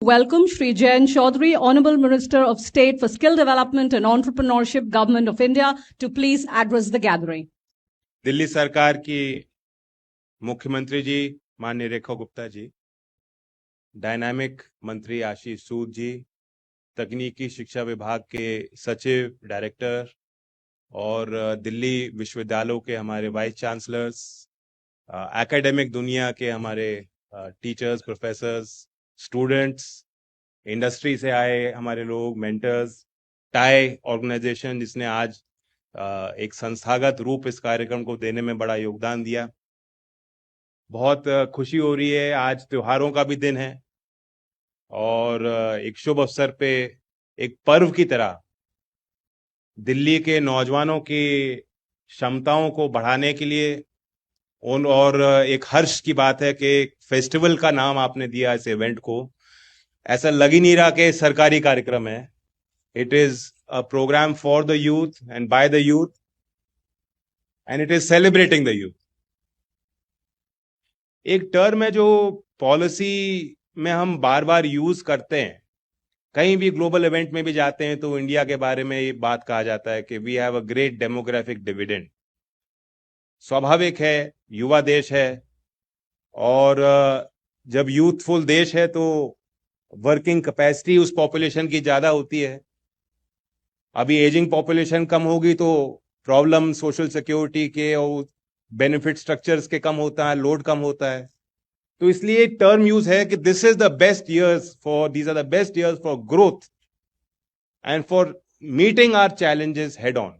Welcome Shri Jayan Chaudhary, Honorable Minister of State for Skill Development and Entrepreneurship, Government of India, to please address the gathering. Delhi सरकार की मुख्यमंत्री जी माननीय Rekha Gupta ji, dynamic मंत्री आशीष सूद जी, तकनीकी शिक्षा विभाग के सचिव डायरेक्टर और दिल्ली विश्वविद्यालयों के हमारे वाइस चांसलर्स, एकेडमिक दुनिया के हमारे टीचर्स, प्रोफेसर्स, स्टूडेंट्स, इंडस्ट्री से आए हमारे लोग, मेंटर्स, टाई ऑर्गेनाइजेशन जिसने आज एक संस्थागत रूप इस कार्यक्रम को देने में बड़ा योगदान दिया। बहुत खुशी हो रही है। आज त्योहारों का भी दिन है और एक शुभ अवसर पे एक पर्व की तरह दिल्ली के नौजवानों की क्षमताओं को बढ़ाने के लिए और एक हर्ष की बात है कि फेस्टिवल का नाम आपने दिया इस इवेंट को। ऐसा लग ही नहीं रहा कि सरकारी कार्यक्रम है। It is a program for the youth and by the youth, and it is celebrating the youth. एक टर्म है जो पॉलिसी में हम बार बार यूज करते हैं, कहीं भी ग्लोबल इवेंट में भी जाते हैं तो इंडिया के बारे में ये बात कहा जाता है कि we have a great demographic dividend. स्वाभाविक है, युवा देश है और जब यूथफुल देश है तो वर्किंग कैपेसिटी उस पॉपुलेशन की ज्यादा होती है। अभी एजिंग पॉपुलेशन कम होगी तो प्रॉब्लम सोशल सिक्योरिटी के और बेनिफिट स्ट्रक्चर्स के कम होता है, लोड कम होता है। तो इसलिए एक टर्म यूज है कि this are the best years for growth and for meeting our challenges head on.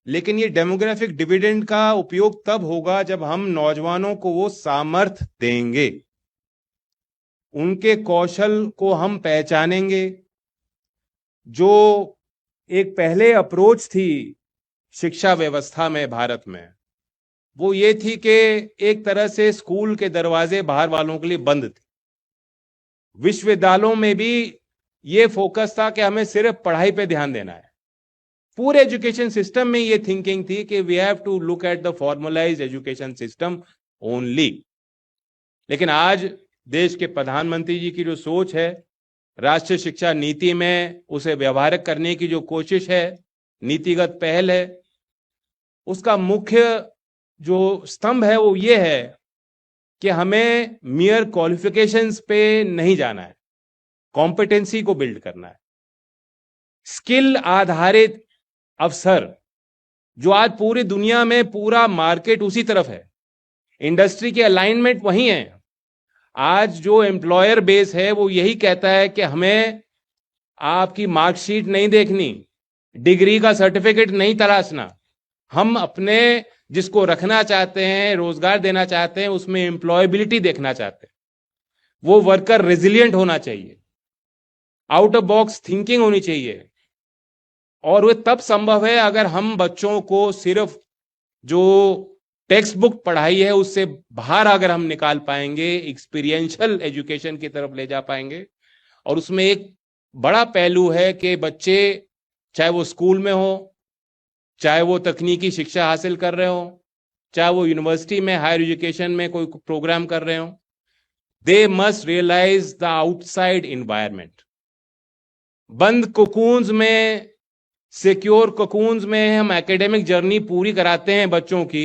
लेकिन ये डेमोग्राफिक डिविडेंड का उपयोग तब होगा जब हम नौजवानों को वो सामर्थ्य देंगे, उनके कौशल को हम पहचानेंगे। जो एक पहले अप्रोच थी शिक्षा व्यवस्था में भारत में, वो ये थी कि एक तरह से स्कूल के दरवाजे बाहर वालों के लिए बंद थे। विश्वविद्यालयों में भी ये फोकस था कि हमें सिर्फ पढ़ाई पे ध्यान देना है। पूरे एजुकेशन सिस्टम में ये थिंकिंग थी कि we have to look at the formalised education system only. लेकिन आज देश के प्रधानमंत्री जी की जो सोच है, राष्ट्रीय शिक्षा नीति में उसे व्यवहारिक करने की जो कोशिश है, नीतिगत पहल है, उसका मुख्य जो स्तंभ है वो ये है कि हमें मियर क्वालिफिकेशंस पे नहीं जाना है, कॉम्पिटेंसी को बिल्ड करना है। स्किल आधारित अवसर, जो आज पूरी दुनिया में पूरा मार्केट उसी तरफ है, इंडस्ट्री के अलाइनमेंट वही है। आज जो एम्प्लॉयर बेस है वो यही कहता है कि हमें आपकी मार्कशीट नहीं देखनी, डिग्री का सर्टिफिकेट नहीं तलाशना, हम अपने जिसको रखना चाहते हैं, रोजगार देना चाहते हैं, उसमें एम्प्लॉयबिलिटी देखना चाहते हैं। वो वर्कर रेजिलिएंट होना चाहिए, आउट ऑफ बॉक्स थिंकिंग होनी चाहिए। और वो तब संभव है अगर हम बच्चों को सिर्फ जो टेक्स्ट बुक पढ़ाई है उससे बाहर अगर हम निकाल पाएंगे, एक्सपीरियंशियल एजुकेशन की तरफ ले जा पाएंगे। और उसमें एक बड़ा पहलू है कि बच्चे चाहे वो स्कूल में हो, चाहे वो तकनीकी शिक्षा हासिल कर रहे हो, चाहे वो यूनिवर्सिटी में हायर एजुकेशन में कोई प्रोग्राम कर रहे हो, they must realise the outside environment. बंद कोकून्स में, सिक्योर कोकून्स में हम एकेडमिक जर्नी पूरी कराते हैं बच्चों की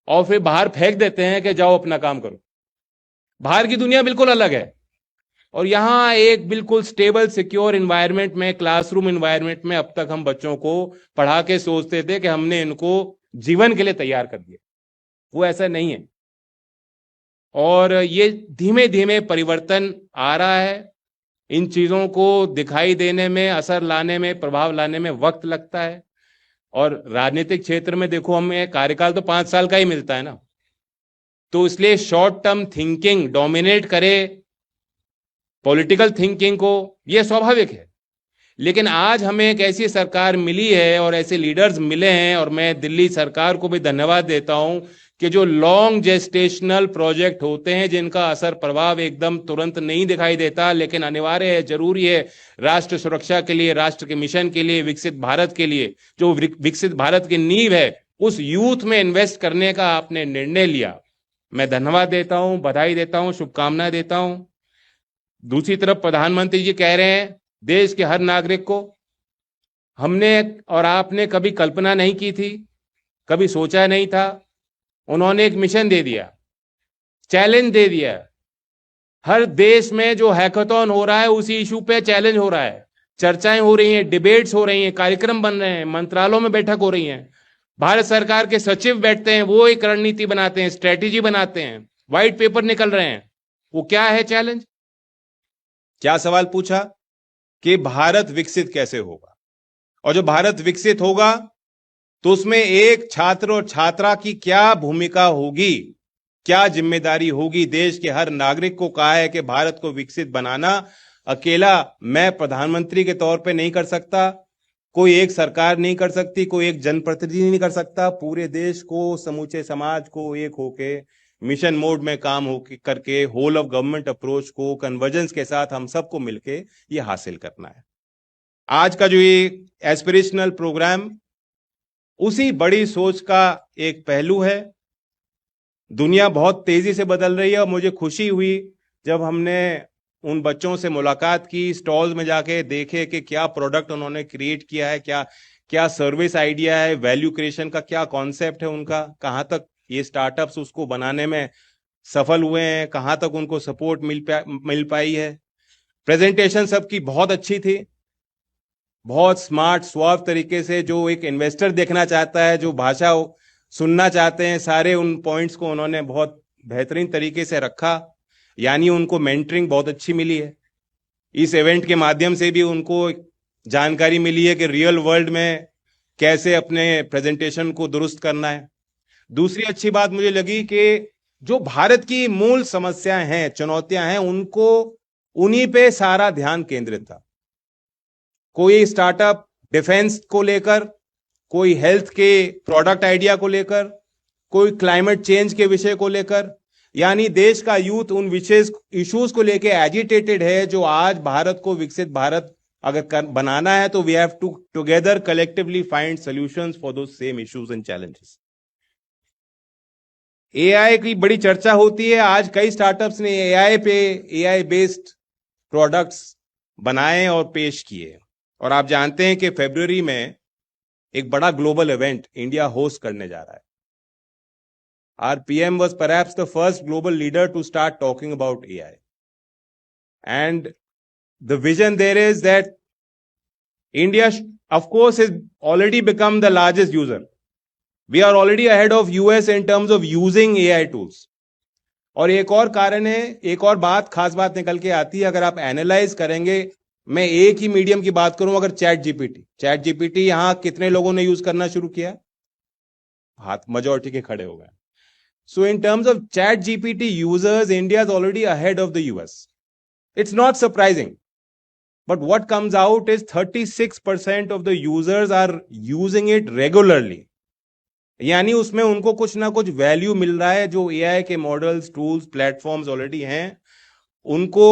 और फिर बाहर फेंक देते हैं कि जाओ अपना काम करो। बाहर की दुनिया बिल्कुल अलग है और यहां एक बिल्कुल स्टेबल सिक्योर एनवायरनमेंट में, क्लासरूम एनवायरनमेंट में अब तक हम बच्चों को पढ़ा के सोचते थे कि हमने इनको जीवन के लिए तैयार कर दिया। वो ऐसा नहीं है और ये धीमे धीमे परिवर्तन आ रहा है। इन चीजों को दिखाई देने में, असर लाने में, प्रभाव लाने में वक्त लगता है। और राजनीतिक क्षेत्र में देखो, हमें कार्यकाल तो 5 साल का ही मिलता है ना, तो इसलिए शॉर्ट टर्म थिंकिंग डोमिनेट करे पॉलिटिकल थिंकिंग को, यह स्वाभाविक है। लेकिन आज हमें एक ऐसी सरकार मिली है और ऐसे लीडर्स मिले हैं, और मैं दिल्ली सरकार को भी धन्यवाद देता हूं कि जो लॉन्ग जेस्टेशनल प्रोजेक्ट होते हैं, जिनका असर प्रभाव एकदम तुरंत नहीं दिखाई देता, लेकिन अनिवार्य है, जरूरी है राष्ट्र सुरक्षा के लिए, राष्ट्र के मिशन के लिए, विकसित भारत के लिए, जो विकसित भारत की नींव है, उस यूथ में इन्वेस्ट करने का आपने निर्णय लिया। मैं धन्यवाद देता हूं, बधाई देता हूं, शुभकामनाएं देता हूं। दूसरी तरफ प्रधानमंत्री जी कह रहे हैं देश के हर नागरिक को, हमने और आपने कभी कल्पना नहीं की थी, कभी सोचा नहीं था। उन्होंने एक मिशन दे दिया, चैलेंज दे दिया। हर देश में जो हैकाथॉन हो रहा है उसी इशू पे चैलेंज हो रहा है, चर्चाएं हो रही हैं, डिबेट्स हो रही हैं, कार्यक्रम बन रहे हैं, मंत्रालयों में बैठक हो रही हैं, भारत सरकार के सचिव बैठते हैं, वो एक रणनीति बनाते हैं, स्ट्रेटेजी बनाते हैं, व्हाइट पेपर निकल रहे हैं। वो क्या है चैलेंज? क्या सवाल पूछा कि भारत विकसित कैसे होगा, और जो भारत विकसित होगा तो उसमें एक छात्र और छात्रा की क्या भूमिका होगी, क्या जिम्मेदारी होगी। देश के हर नागरिक को कहा है कि भारत को विकसित बनाना अकेला मैं प्रधानमंत्री के तौर पे नहीं कर सकता, कोई एक सरकार नहीं कर सकती, कोई एक जनप्रतिनिधि नहीं कर सकता। पूरे देश को, समूचे समाज को एक होके मिशन मोड में काम हो करके होल ऑफ गवर्नमेंट अप्रोच को कन्वर्जेंस के साथ हम सबको मिलके ये हासिल करना है। आज का जो ये एस्पिरेशनल प्रोग्राम उसी बड़ी सोच का एक पहलू है। दुनिया बहुत तेजी से बदल रही है और मुझे खुशी हुई जब हमने उन बच्चों से मुलाकात की, स्टॉल्स में जाके देखे कि क्या प्रोडक्ट उन्होंने क्रिएट किया है, क्या क्या सर्विस आइडिया है, वैल्यू क्रिएशन का क्या कॉन्सेप्ट है उनका, कहां तक ये स्टार्टअप्स उसको बनाने में सफल हुए हैं, कहां तक उनको सपोर्ट मिल पाई है। प्रेजेंटेशन सबकी बहुत अच्छी थी, बहुत स्मार्ट स्वाब तरीके से, जो एक इन्वेस्टर देखना चाहता है, जो भाषा सुनना चाहते हैं, सारे उन पॉइंट्स को उन्होंने बहुत बेहतरीन तरीके से रखा। यानी उनको मेंटरिंग बहुत अच्छी मिली है। इस इवेंट के माध्यम से भी उनको जानकारी मिली है कि रियल वर्ल्ड में कैसे अपने प्रेजेंटेशन को दुरुस्त करना है। दूसरी अच्छी बात मुझे लगी कि जो भारत की मूल समस्याएं हैं, चुनौतियां हैं, उनको उन्हीं पे सारा ध्यान केंद्रित था। कोई स्टार्टअप डिफेंस को लेकर, कोई हेल्थ के प्रोडक्ट आइडिया को लेकर, कोई क्लाइमेट चेंज के विषय को लेकर। यानी देश का यूथ उन विशेष इश्यूज को लेकर एजिटेटेड है, जो आज भारत को विकसित भारत अगर बनाना है तो we have to together collectively find solutions for those same issues and challenges. AI की बड़ी चर्चा होती है। आज कई स्टार्टअप्स ने एआई बेस्ड प्रोडक्ट्स बनाए और पेश किए। और आप जानते हैं कि फरवरी में एक बड़ा ग्लोबल इवेंट इंडिया होस्ट करने जा रहा है। Our PM was perhaps the first global leader to start talking about AI. And the vision there is that India, of course, has already become the largest user. We are already ahead of US in terms of using AI tools. और एक और कारण है, एक और बात, खास बात निकल के आती है। अगर आप एनालाइज करेंगे, मैं एक ही मीडियम की बात करूं, अगर चैट जीपीटी यहां कितने लोगों ने यूज करना शुरू किया? हाथ मेजॉरिटी के खड़े हो गए। So in terms of ChatGPT users, India is already ahead of the US. It's not surprising. But what comes out is 36% of the users are using it regularly. यानी उसमें उनको कुछ ना कुछ वैल्यू मिल रहा है। जो AI के मॉडल्स, टूल्स, प्लेटफॉर्म्स ऑलरेडी हैं, उनको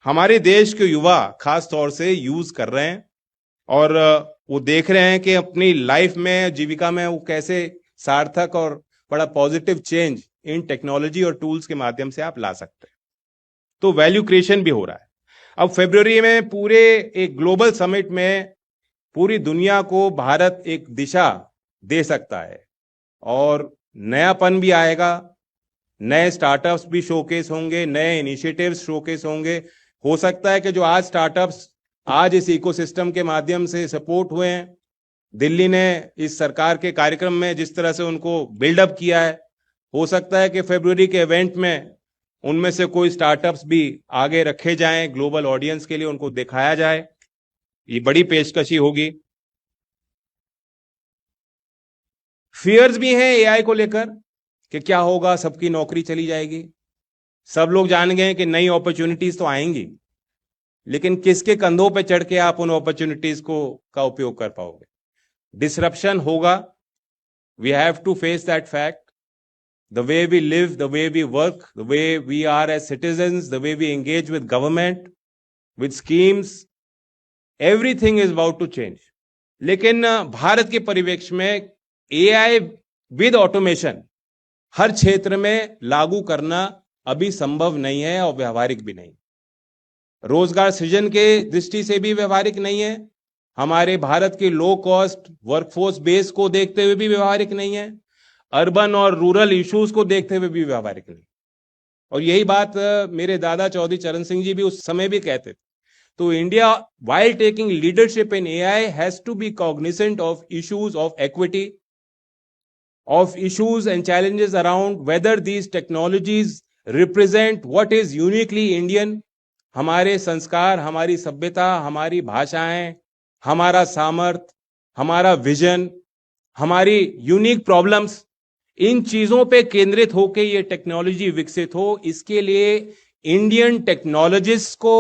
हमारे देश के युवा खास तौर से यूज कर रहे हैं और वो देख रहे हैं कि अपनी लाइफ में, जीविका में वो कैसे सार्थक और बड़ा पॉजिटिव चेंज इन टेक्नोलॉजी और टूल्स के माध्यम से आप ला सकते हैं। तो वैल्यू क्रिएशन भी हो रहा है। अब फरवरी में पूरे एक ग्लोबल समिट में पूरी दुनिया को भारत एक दिशा दे सकता है और नयापन भी आएगा, नए स्टार्टअप्स भी शोकेस होंगे, नए इनिशिएटिव्स शोकेस होंगे। हो सकता है कि जो आज स्टार्टअप्स आज इस इकोसिस्टम के माध्यम से सपोर्ट हुए हैं, दिल्ली ने इस सरकार के कार्यक्रम में जिस तरह से उनको बिल्डअप किया है, हो सकता है कि फरवरी के इवेंट में उनमें से कोई स्टार्टअप्स भी आगे रखे जाएं, ग्लोबल ऑडियंस के लिए उनको दिखाया जाए। ये बड़ी पेशकशी होगी। फियर्स भी हैं एआई को लेकर कि क्या होगा, सबकी नौकरी चली जाएगी। सब लोग जान गए कि नई अपॉर्चुनिटीज तो आएंगी, लेकिन किसके कंधों पे चढ़ के आप उन अपॉर्चुनिटीज का उपयोग कर पाओगे? डिसरप्शन होगा। We have to face that fact. The way we live, the way we work, the way we are as citizens, the way we engage with government, with schemes, everything is about to change. लेकिन भारत के परिवेश में AI with automation हर क्षेत्र में लागू करना अभी संभव नहीं है और व्यवहारिक भी नहीं। रोजगार सृजन के दृष्टि से भी व्यवहारिक नहीं है, हमारे भारत के लो कॉस्ट वर्कफोर्स बेस को देखते हुए भी व्यवहारिक नहीं है, अर्बन और रूरल इश्यूज को देखते हुए भी व्यवहारिक नहीं। और यही बात मेरे दादा चौधरी चरण सिंह जी भी उस समय भी कहते थे। तो India while taking leadership in AI has to be cognizant of issues of equity, of issues and challenges around whether these technologies represent what is uniquely Indian, हमारे संस्कार, हमारी सभ्यता, हमारी भाषाएं, हमारा सामर्थ्य, हमारा विजन, हमारी यूनिक प्रॉब्लम्स, इन चीजों पे केंद्रित होकर ये टेक्नोलॉजी विकसित हो। इसके लिए इंडियन टेक्नोलॉजिस्ट को,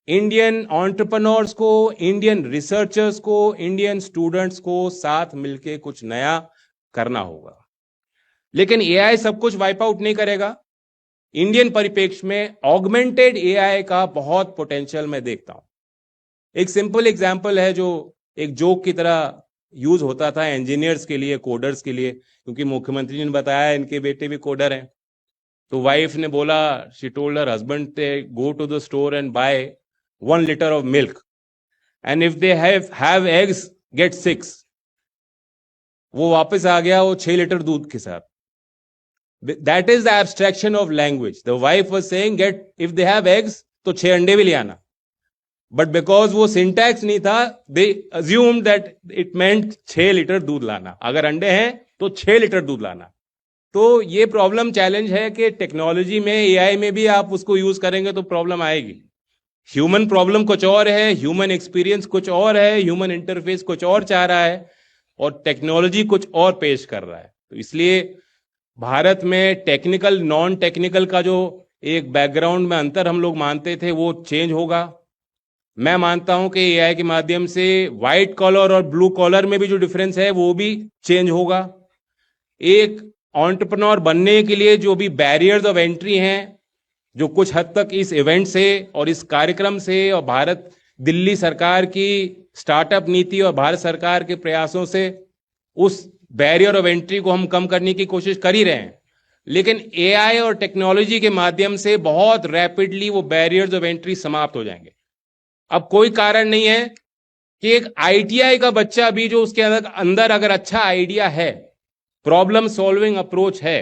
इंडियन एंटरप्रेन्योर्स को, इंडियन रिसर्चर्स को, इंडियन स्टूडेंट्स को साथ मिलके कुछ नया करना होगा। लेकिन एआई सब कुछ वाइप आउट नहीं करेगा। इंडियन परिप्रेक्ष्य में ऑगमेंटेड एआई का बहुत पोटेंशियल मैं देखता हूं। एक सिंपल एग्जांपल है जो एक जोक की तरह यूज होता था इंजीनियर्स के लिए, कोडर्स के लिए, क्योंकि मुख्यमंत्री जी ने बताया इनके बेटे भी कोडर हैं। तो वाइफ ने बोला, शी टोल्ड हर हस्बैंड से go to the store and buy 1 liter of milk and if they have eggs get 6। वो वापस आ गया वो 6 लीटर दूध के साथ। That is the abstraction of language. The wife was saying get if they have eggs तो 6 अंडे भी ले आना, but because वो syntax नहीं था, they assumed that it meant 6 litre दूध लाना। अगर अंडे हैं तो 6 लीटर दूध लाना। तो ये प्रॉब्लम चैलेंज है कि टेक्नोलॉजी में, एआई में भी आप उसको यूज करेंगे तो प्रॉब्लम आएगी। ह्यूमन प्रॉब्लम कुछ और है, ह्यूमन एक्सपीरियंस कुछ और है, ह्यूमन इंटरफेस कुछ और चाह रहा है और टेक्नोलॉजी कुछ और पेश कर रहा है। तो इसलिए भारत में टेक्निकल नॉन टेक्निकल का जो एक बैकग्राउंड में अंतर हम लोग मानते थे वो चेंज होगा। मैं मानता हूं कि एआई के माध्यम से व्हाइट कॉलर और ब्लू कॉलर में भी जो डिफरेंस है वो भी चेंज होगा। एक एंटरप्रेन्योर बनने के लिए जो भी बैरियर्स ऑफ एंट्री हैं, जो कुछ हद तक इस इवेंट से और इस कार्यक्रम से और भारत दिल्ली सरकार की स्टार्टअप नीति और भारत सरकार के प्रयासों से उस बैरियर ऑफ एंट्री को हम कम करने की कोशिश कर ही रहे हैं। लेकिन एआई और टेक्नोलॉजी के माध्यम से बहुत रैपिडली वो बैरियर्स ऑफ एंट्री समाप्त हो जाएंगे। अब कोई कारण नहीं है कि एक आईटीआई का बच्चा भी जो उसके अंदर अगर अच्छा आइडिया है, प्रॉब्लम सॉल्विंग अप्रोच है,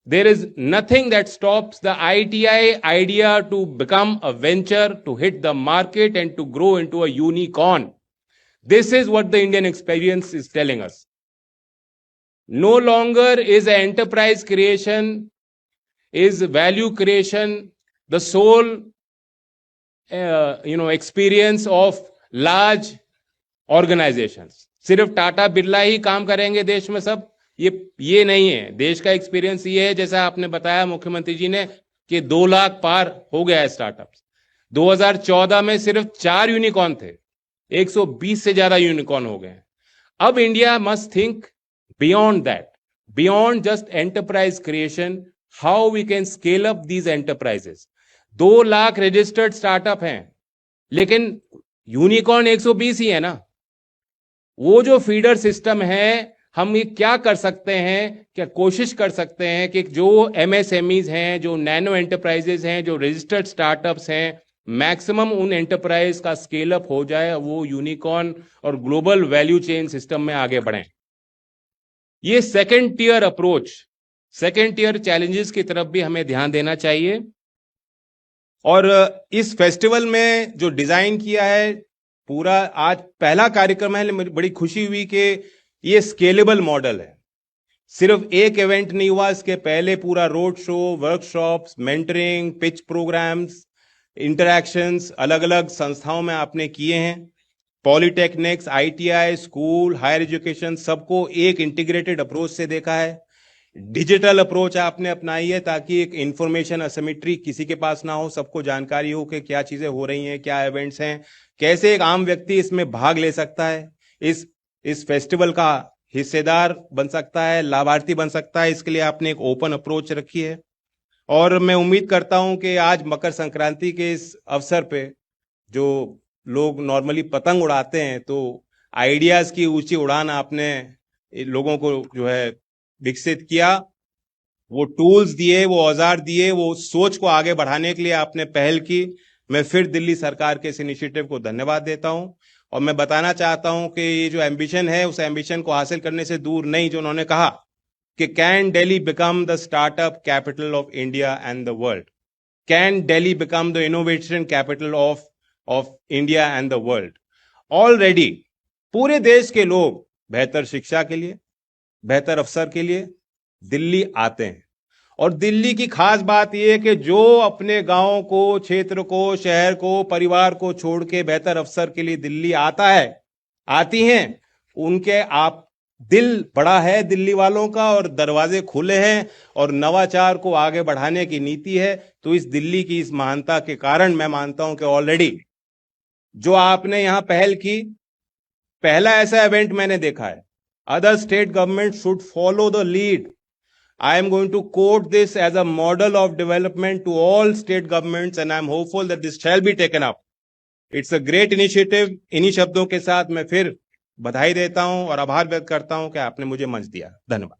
there is nothing that stops the ITI idea to become a venture, to hit the market and to grow into a unicorn. This is what the Indian experience is telling us. No longer is enterprise creation, is value creation the sole experience of large organizations. सिर्फ टाटा बिरला ही काम करेंगे देश में सब, ये नहीं है। देश का एक्सपीरियंस ये है, जैसा आपने बताया मुख्यमंत्री जी ने, कि 2 लाख पार हो गया है स्टार्टअप्स। 2014 में सिर्फ 4 यूनिकॉर्न थे, 120 से ज्यादा यूनिकॉर्न हो गए। अब India must think beyond that, beyond just enterprise creation, how we can scale up these enterprises. 2 lakh registered startup हैं, लेकिन यूनिकॉर्न 120 ही है ना। वो जो फीडर सिस्टम है, हम ये क्या कर सकते हैं, क्या कोशिश कर सकते हैं कि जो एमएसएमईज हैं, जो नैनो एंटरप्राइजेस हैं, जो रजिस्टर्ड स्टार्टअप्स हैं, मैक्सिमम उन एंटरप्राइज का स्केल अप हो जाए, वो यूनिकॉर्न और ग्लोबल वैल्यू चेन सिस्टम में आगे बढ़ें। ये second tier approach, second tier challenges की तरफ भी हमें ध्यान देना चाहिए। और इस फेस्टिवल में जो डिजाइन किया है पूरा, आज पहला कार्यक्रम है, मुझे बड़ी खुशी हुई कि ये स्केलेबल मॉडल है। सिर्फ एक इवेंट नहीं हुआ, इसके पहले पूरा road show, workshops, mentoring, pitch programmes, interactions अलग अलग संस्थाओं में आपने किए हैं। Polytechnics, ITI, school, higher education, सबको एक इंटीग्रेटेड अप्रोच से देखा है। डिजिटल अप्रोच आपने अपनाई है ताकि एक इंफॉर्मेशन असिमेट्री किसी के पास ना हो, सबको जानकारी हो कि क्या चीजें हो रही हैं, क्या इवेंट्स हैं, कैसे एक आम व्यक्ति इसमें भाग ले सकता है, इस फेस्टिवल का हिस्सेदार बन सकता है, लाभार्थी बन सकता है। इसके लिए आपने एक ओपन अप्रोच रखी है। और मैं उम्मीद करता हूं कि आज मकर संक्रांति के इस अवसर पे जो लोग नॉर्मली पतंग उड़ाते हैं, तो आइडियाज की ऊंची उड़ान आपने लोगों को जो है विकसित किया, वो टूल्स दिए, वो औजार दिए, वो सोच को आगे बढ़ाने के लिए आपने पहल की। मैं फिर दिल्ली सरकार के इस इनिशिएटिव को धन्यवाद देता हूं और मैं बताना चाहता हूं कि ये जो एम्बिशन है उस एम्बिशन को हासिल करने से दूर नहीं, जो उन्होंने कहा कि can Delhi become the startup capital of India and the world, can Delhi become the innovation capital of India and the world. Already पूरे देश के लोग बेहतर शिक्षा के लिए, बेहतर अवसर के लिए दिल्ली आते हैं। और दिल्ली की खास बात यह है कि जो अपने गांव को, क्षेत्र को, शहर को, परिवार को छोड़ के बेहतर अवसर के लिए दिल्ली आता है, आती हैं, उनके आप दिल बड़ा है दिल्ली वालों का और दरवाजे खुले हैं और नवाचार को आगे बढ़ाने की नीति है। तो इस दिल्ली की इस महानता के कारण मैं मानता हूं कि ऑलरेडी जो आपने यहां पहल की, पहला ऐसा इवेंट मैंने देखा है। Other state government should follow the lead. I am going to quote this as a model of development to all state governments and I am hopeful that this shall be taken up. It's a great initiative. इन्हीं शब्दों के साथ मैं फिर बधाई देता हूं और आभार व्यक्त करता हूं कि आपने मुझे मंच दिया। धन्यवाद।